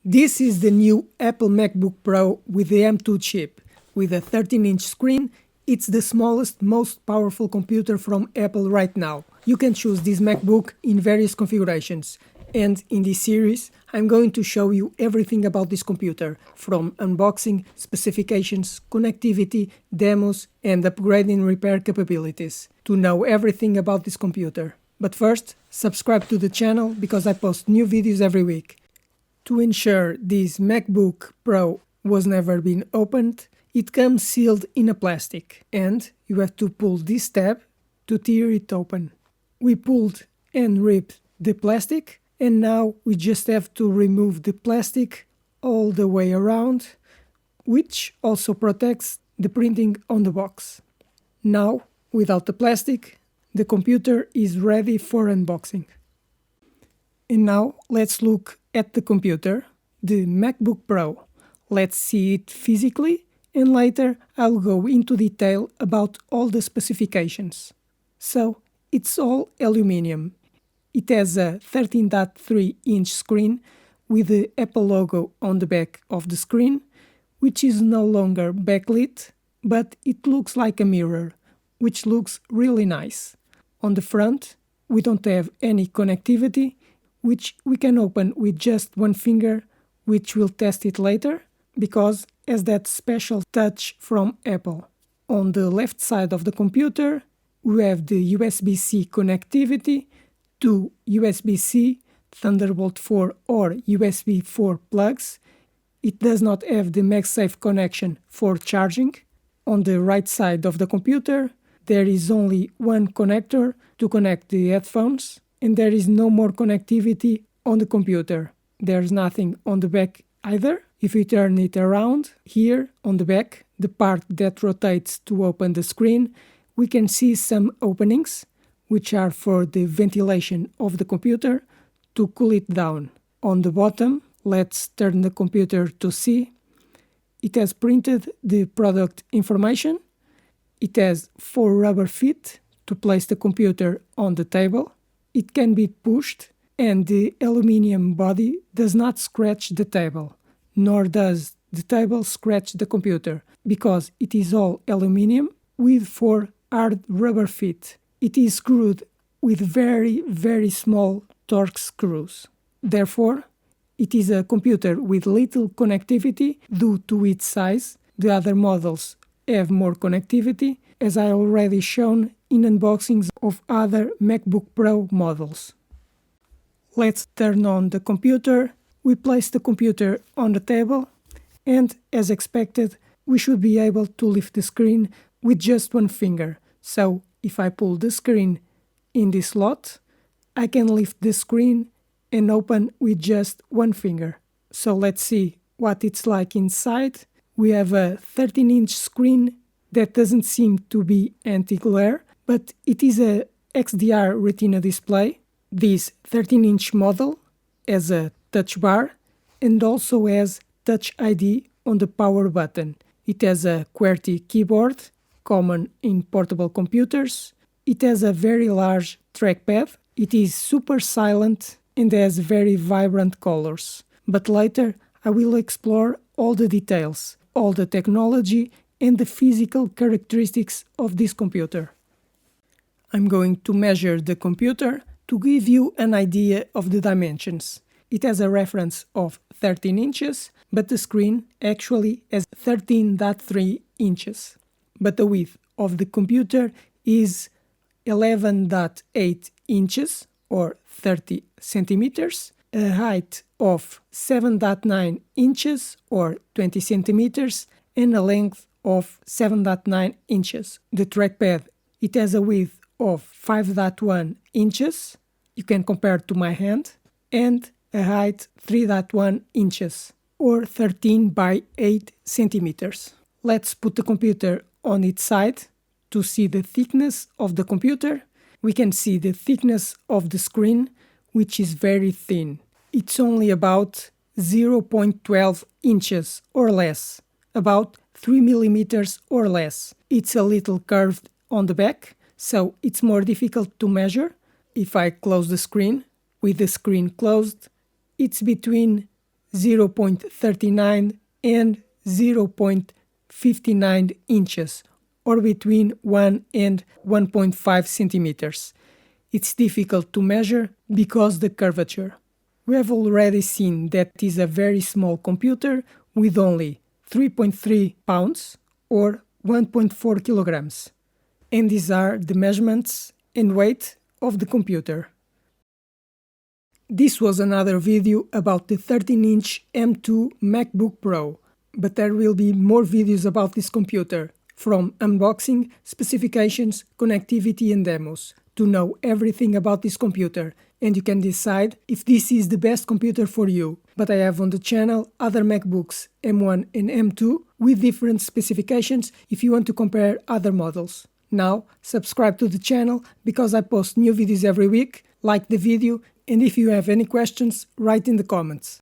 This is the new Apple MacBook Pro with the M2 chip. With a 13-inch screen, it's the smallest, most powerful computer from Apple right now. You can choose this MacBook in various configurations. And in this series, I'm going to show you everything about this computer, from unboxing, specifications, connectivity, demos, and upgrading repair capabilities, to know everything about this computer. But first, subscribe to the channel because I post new videos every week. To ensure this MacBook Pro was never been opened, it comes sealed in a plastic, and you have to pull this tab to tear it open. We pulled and ripped the plastic, and now we just have to remove the plastic all the way around, which also protects the printing on the box. Now, without the plastic, the computer is ready for unboxing. And now let's look at the computer, the MacBook Pro. Let's see it physically, and later I'll go into detail about all the specifications. So, it's all aluminum. It has a 13.3-inch screen with the Apple logo on the back of the screen, which is no longer backlit, but it looks like a mirror, which looks really nice. On the front, we don't have any connectivity, which we can open with just one finger, which we'll test it later, because it has that special touch from Apple. On the left side of the computer, we have the USB-C connectivity, two USB-C, Thunderbolt 4 or USB 4 plugs. It does not have the MagSafe connection for charging. On the right side of the computer, there is only one connector to connect the headphones, and there is no more connectivity on the computer. There's nothing on the back either. If we turn it around, here on the back, the part that rotates to open the screen, we can see some openings, which are for the ventilation of the computer to cool it down. On the bottom, let's turn the computer to see. It has printed the product information. It has 4 rubber feet to place the computer on the table. It can be pushed, and the aluminum body does not scratch the table, nor does the table scratch the computer, because it is all aluminum with 4 hard rubber feet. It is screwed with very, very small Torx screws. Therefore, it is a computer with little connectivity due to its size. The other models have more connectivity, as I already shown in unboxings of other MacBook Pro models. Let's turn on the computer. We place the computer on the table, and as expected, we should be able to lift the screen with just one finger. So if I pull the screen in this slot, I can lift the screen and open with just one finger. So let's see what it's like inside. We have a 13-inch screen that doesn't seem to be anti-glare, but it is a XDR Retina display. This 13-inch model has a touch bar and also has Touch ID on the power button. It has a QWERTY keyboard, common in portable computers. It has a very large trackpad. It is super silent and has very vibrant colors. But later I will explore all the details, all the technology and the physical characteristics of this computer. I'm going to measure the computer to give you an idea of the dimensions. It has a reference of 13 inches, but the screen actually has 13.3 inches. But the width of the computer is 11.8 inches or 30 centimeters, a height of 7.9 inches or 20 centimeters, and a length of 7.9 inches. The trackpad, it has a width of 5.1 inches, you can compare to my hand, and a height 3.1 inches or 13 by 8 centimeters. Let's put the computer on its side to see the thickness of the computer. We can see the thickness of the screen, which is very thin. It's only about 0.12 inches or less, about 3 millimeters or less. It's a little curved on the back, so it's more difficult to measure. If I close the screen, with the screen closed, it's between 0.39 and 0.59 inches, or between 1 and 1.5 centimeters. It's difficult to measure because the curvature. We have already seen that it is a very small computer with only 3.3 pounds or 1.4 kilograms. And these are the measurements and weight of the computer. This was another video about the 13-inch M2 MacBook Pro, but there will be more videos about this computer, from unboxing, specifications, connectivity and demos, to know everything about this computer, and you can decide if this is the best computer for you. But I have on the channel other MacBooks M1 and M2 with different specifications if you want to compare other models. Now, subscribe to the channel because I post new videos every week, like the video, and if you have any questions, write in the comments.